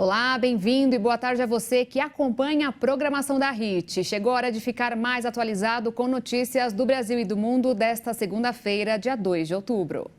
Olá, bem-vindo e boa tarde a você que acompanha a programação da HIT. Chegou a hora de ficar mais atualizado com notícias do Brasil e do mundo desta segunda-feira, dia 2 de outubro.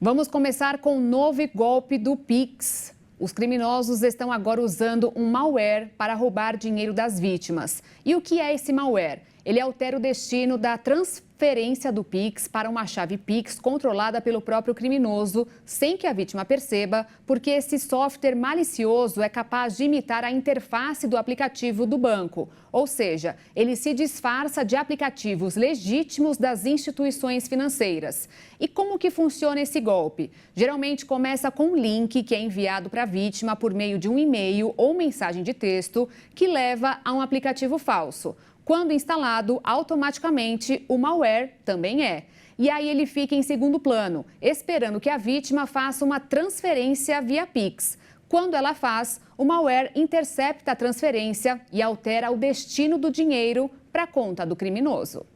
Vamos começar com o novo golpe do Pix. Os criminosos estão agora usando um malware para roubar dinheiro das vítimas. E o que é esse malware? Ele altera o destino da transferência do Pix para uma chave Pix controlada pelo próprio criminoso, sem que a vítima perceba, porque esse software malicioso é capaz de imitar a interface do aplicativo do banco. Ou seja, ele se disfarça de aplicativos legítimos das instituições financeiras. E como que funciona esse golpe? Geralmente começa com um link que é enviado para a vítima por meio de um e-mail ou mensagem de texto que leva a um aplicativo falso. Quando instalado, automaticamente o malware também é. E aí ele fica em segundo plano, esperando que a vítima faça uma transferência via Pix. Quando ela faz, o malware intercepta a transferência e altera o destino do dinheiro para a conta do criminoso.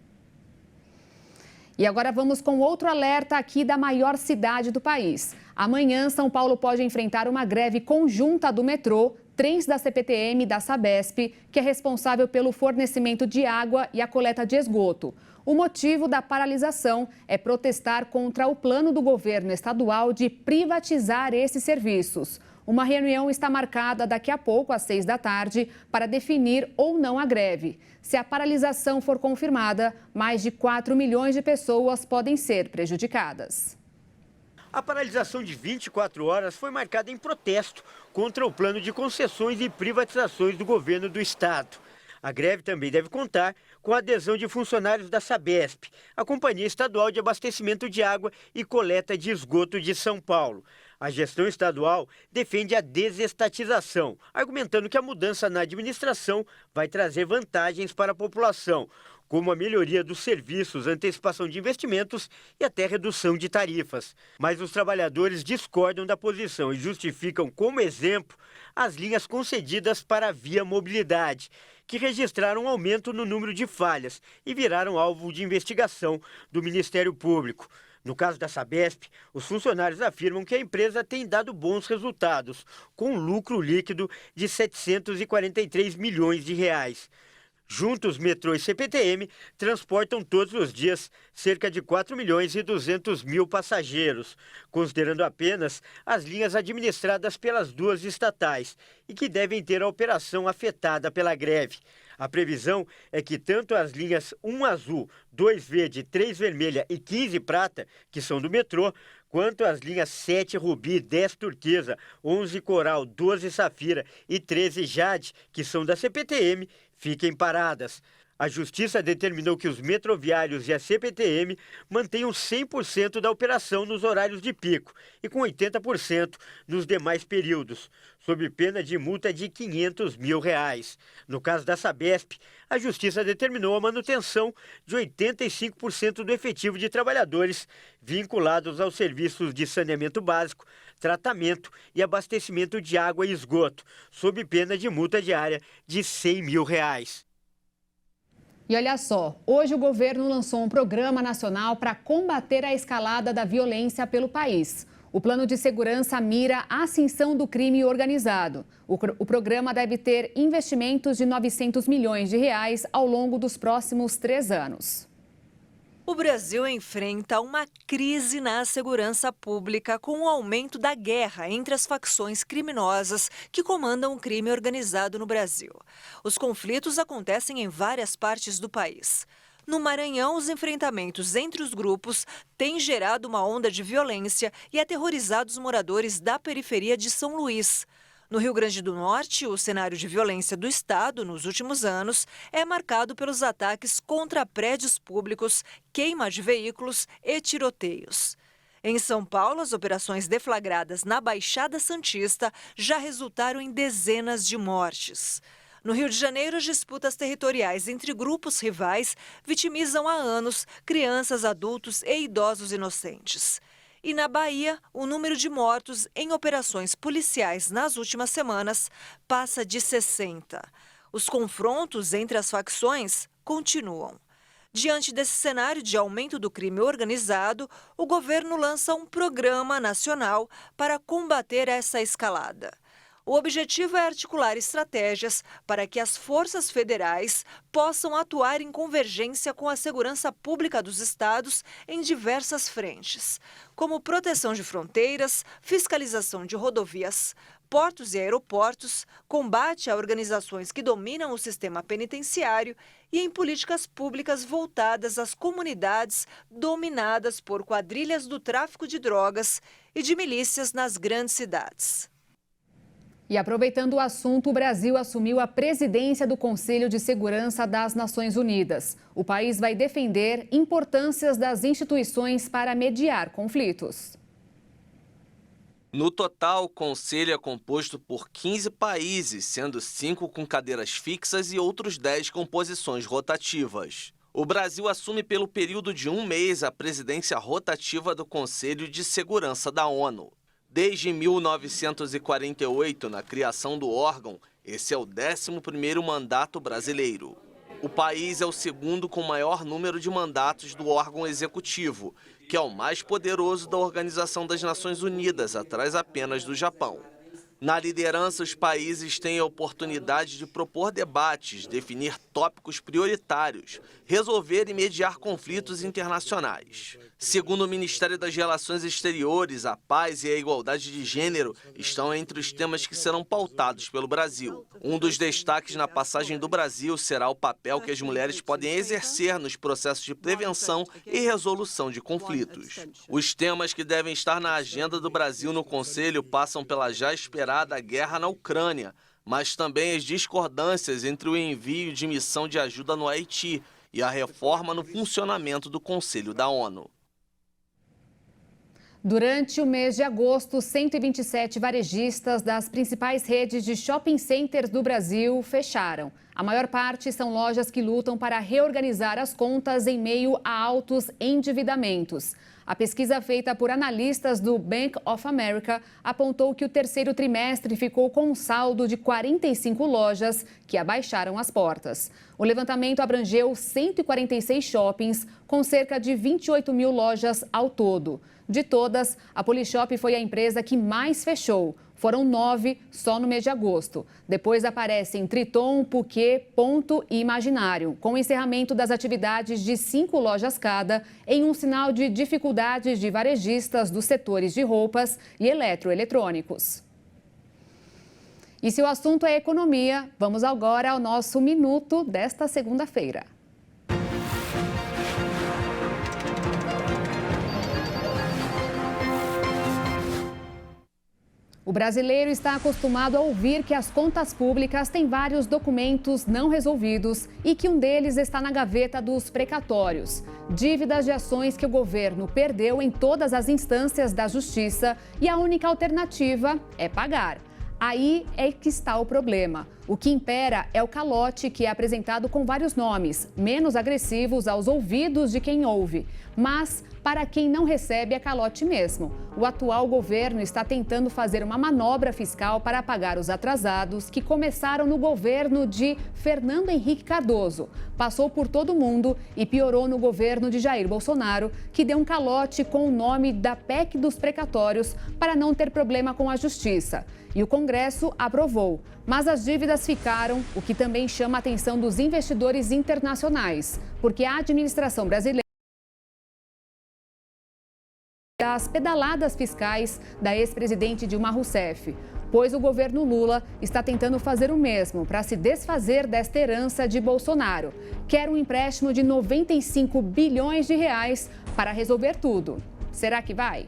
E agora vamos com outro alerta aqui da maior cidade do país. Amanhã, São Paulo pode enfrentar uma greve conjunta do metrô, trens da CPTM e da Sabesp, que é responsável pelo fornecimento de água e a coleta de esgoto. O motivo da paralisação é protestar contra o plano do governo estadual de privatizar esses serviços. Uma reunião está marcada daqui a pouco, às 6 da tarde, para definir ou não a greve. Se a paralisação for confirmada, mais de 4 milhões de pessoas podem ser prejudicadas. A paralisação de 24 horas foi marcada em protesto contra o plano de concessões e privatizações do governo do estado. A greve também deve contar com a adesão de funcionários da Sabesp, a Companhia Estadual de Abastecimento de Água e Coleta de Esgoto de São Paulo. A gestão estadual defende a desestatização, argumentando que a mudança na administração vai trazer vantagens para a população, como a melhoria dos serviços, antecipação de investimentos e até redução de tarifas. Mas os trabalhadores discordam da posição e justificam como exemplo as linhas concedidas para a Via Mobilidade, que registraram um aumento no número de falhas e viraram alvo de investigação do Ministério Público. No caso da Sabesp, os funcionários afirmam que a empresa tem dado bons resultados, com um lucro líquido de 743 milhões de reais. Juntos, metrô e CPTM transportam todos os dias cerca de 4 milhões e 200 mil passageiros, considerando apenas as linhas administradas pelas duas estatais e que devem ter a operação afetada pela greve. A previsão é que tanto as linhas 1 azul, 2 verde, 3 vermelha e 15 prata, que são do metrô, quanto as linhas 7 rubi, 10 turquesa, 11 coral, 12 safira e 13 jade, que são da CPTM, fiquem paradas. A Justiça determinou que os metroviários e a CPTM mantenham 100% da operação nos horários de pico e com 80% nos demais períodos, sob pena de multa de R$ 500 mil. No caso da Sabesp, a Justiça determinou a manutenção de 85% do efetivo de trabalhadores vinculados aos serviços de saneamento básico, tratamento e abastecimento de água e esgoto, sob pena de multa diária de R$ 100 mil. E olha só, hoje o governo lançou um programa nacional para combater a escalada da violência pelo país. O plano de segurança mira a ascensão do crime organizado. O programa deve ter investimentos de 900 milhões de reais ao longo dos próximos 3 anos. O Brasil enfrenta uma crise na segurança pública com o aumento da guerra entre as facções criminosas que comandam o crime organizado no Brasil. Os conflitos acontecem em várias partes do país. No Maranhão, os enfrentamentos entre os grupos têm gerado uma onda de violência e aterrorizado os moradores da periferia de São Luís. No Rio Grande do Norte, o cenário de violência do estado nos últimos anos é marcado pelos ataques contra prédios públicos, queima de veículos e tiroteios. Em São Paulo, as operações deflagradas na Baixada Santista já resultaram em dezenas de mortes. No Rio de Janeiro, as disputas territoriais entre grupos rivais vitimizam há anos crianças, adultos e idosos inocentes. E na Bahia, o número de mortos em operações policiais nas últimas semanas passa de 60. Os confrontos entre as facções continuam. Diante desse cenário de aumento do crime organizado, o governo lança um programa nacional para combater essa escalada. O objetivo é articular estratégias para que as forças federais possam atuar em convergência com a segurança pública dos estados em diversas frentes, como proteção de fronteiras, fiscalização de rodovias, portos e aeroportos, combate a organizações que dominam o sistema penitenciário e em políticas públicas voltadas às comunidades dominadas por quadrilhas do tráfico de drogas e de milícias nas grandes cidades. E aproveitando o assunto, o Brasil assumiu a presidência do Conselho de Segurança das Nações Unidas. O país vai defender importâncias das instituições para mediar conflitos. No total, o Conselho é composto por 15 países, sendo 5 com cadeiras fixas e outros 10 com posições rotativas. O Brasil assume pelo período de 1 mês a presidência rotativa do Conselho de Segurança da ONU. Desde 1948, na criação do órgão, esse é o 11º mandato brasileiro. O país é o segundo com maior número de mandatos do órgão executivo, que é o mais poderoso da Organização das Nações Unidas, atrás apenas do Japão. Na liderança, os países têm a oportunidade de propor debates, definir tópicos prioritários, resolver e mediar conflitos internacionais. Segundo o Ministério das Relações Exteriores, a paz e a igualdade de gênero estão entre os temas que serão pautados pelo Brasil. Um dos destaques na passagem do Brasil será o papel que as mulheres podem exercer nos processos de prevenção e resolução de conflitos. Os temas que devem estar na agenda do Brasil no Conselho passam pela já esperada guerra na Ucrânia, mas também as discordâncias entre o envio de missão de ajuda no Haiti e a reforma no funcionamento do Conselho da ONU. Durante o mês de agosto, 127 varejistas das principais redes de shopping centers do Brasil fecharam. A maior parte são lojas que lutam para reorganizar as contas em meio a altos endividamentos. A pesquisa feita por analistas do Bank of America apontou que o terceiro trimestre ficou com um saldo de 45 lojas que abaixaram as portas. O levantamento abrangeu 146 shoppings, com cerca de 28 mil lojas ao todo. De todas, a Polishop foi a empresa que mais fechou. Foram 9 só no mês de agosto. Depois aparecem Triton, Puquê, Ponto e Imaginário, com o encerramento das atividades de 5 lojas cada, em um sinal de dificuldades de varejistas dos setores de roupas e eletroeletrônicos. E se o assunto é economia, vamos agora ao nosso Minuto desta segunda-feira. O brasileiro está acostumado a ouvir que as contas públicas têm vários documentos não resolvidos e que um deles está na gaveta dos precatórios. Dívidas de ações que o governo perdeu em todas as instâncias da justiça e a única alternativa é pagar. Aí é que está o problema. O que impera é o calote, que é apresentado com vários nomes, menos agressivos aos ouvidos de quem ouve. Mas, para quem não recebe, é calote mesmo. O atual governo está tentando fazer uma manobra fiscal para pagar os atrasados que começaram no governo de Fernando Henrique Cardoso. Passou por todo mundo e piorou no governo de Jair Bolsonaro, que deu um calote com o nome da PEC dos precatórios para não ter problema com a justiça. E o Congresso aprovou. Mas as dívidas ficaram, o que também chama a atenção dos investidores internacionais, porque a administração brasileira das pedaladas fiscais da ex-presidente Dilma Rousseff, pois o governo Lula está tentando fazer o mesmo para se desfazer desta herança de Bolsonaro. Quer um empréstimo de 95 bilhões de reais para resolver tudo. Será que vai?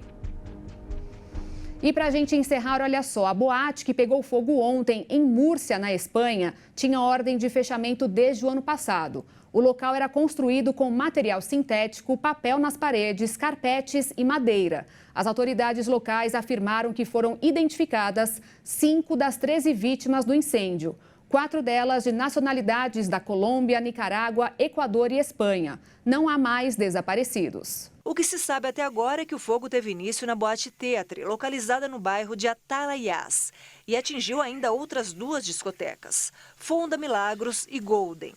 E para a gente encerrar, olha só, a boate que pegou fogo ontem em Múrcia, na Espanha, tinha ordem de fechamento desde o ano passado. O local era construído com material sintético, papel nas paredes, carpetes e madeira. As autoridades locais afirmaram que foram identificadas 5 das 13 vítimas do incêndio. 4 delas de nacionalidades da Colômbia, Nicarágua, Equador e Espanha. Não há mais desaparecidos. O que se sabe até agora é que o fogo teve início na Boate Teatre, localizada no bairro de Atalaiás, e atingiu ainda outras 2 discotecas, Fonda Milagros e Golden.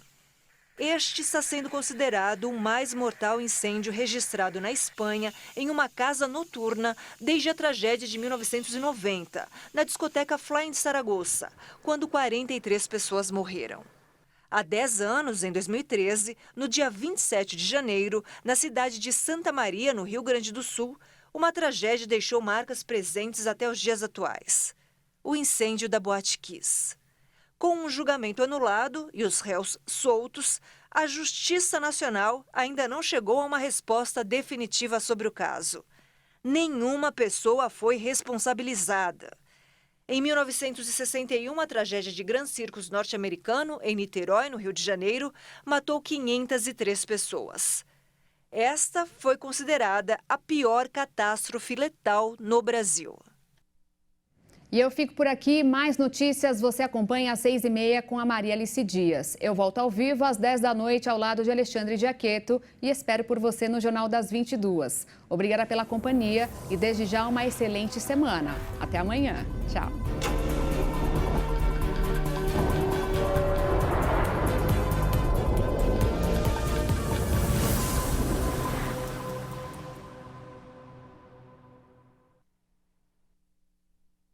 Este está sendo considerado o mais mortal incêndio registrado na Espanha em uma casa noturna desde a tragédia de 1990, na discoteca Fly de Saragoça, quando 43 pessoas morreram. Há 10 anos, em 2013, no dia 27 de janeiro, na cidade de Santa Maria, no Rio Grande do Sul, uma tragédia deixou marcas presentes até os dias atuais. O incêndio da Boate Kiss. Com um julgamento anulado e os réus soltos, a Justiça Nacional ainda não chegou a uma resposta definitiva sobre o caso. Nenhuma pessoa foi responsabilizada. Em 1961, a tragédia de Grand Circus norte-americano, em Niterói, no Rio de Janeiro, matou 503 pessoas. Esta foi considerada a pior catástrofe letal no Brasil. E eu fico por aqui. Mais notícias você acompanha às 6h30 com a Maria Alice Dias. Eu volto ao vivo às 10 da noite ao lado de Alexandre Giaqueto e espero por você no Jornal das 22. Obrigada pela companhia e desde já uma excelente semana. Até amanhã. Tchau.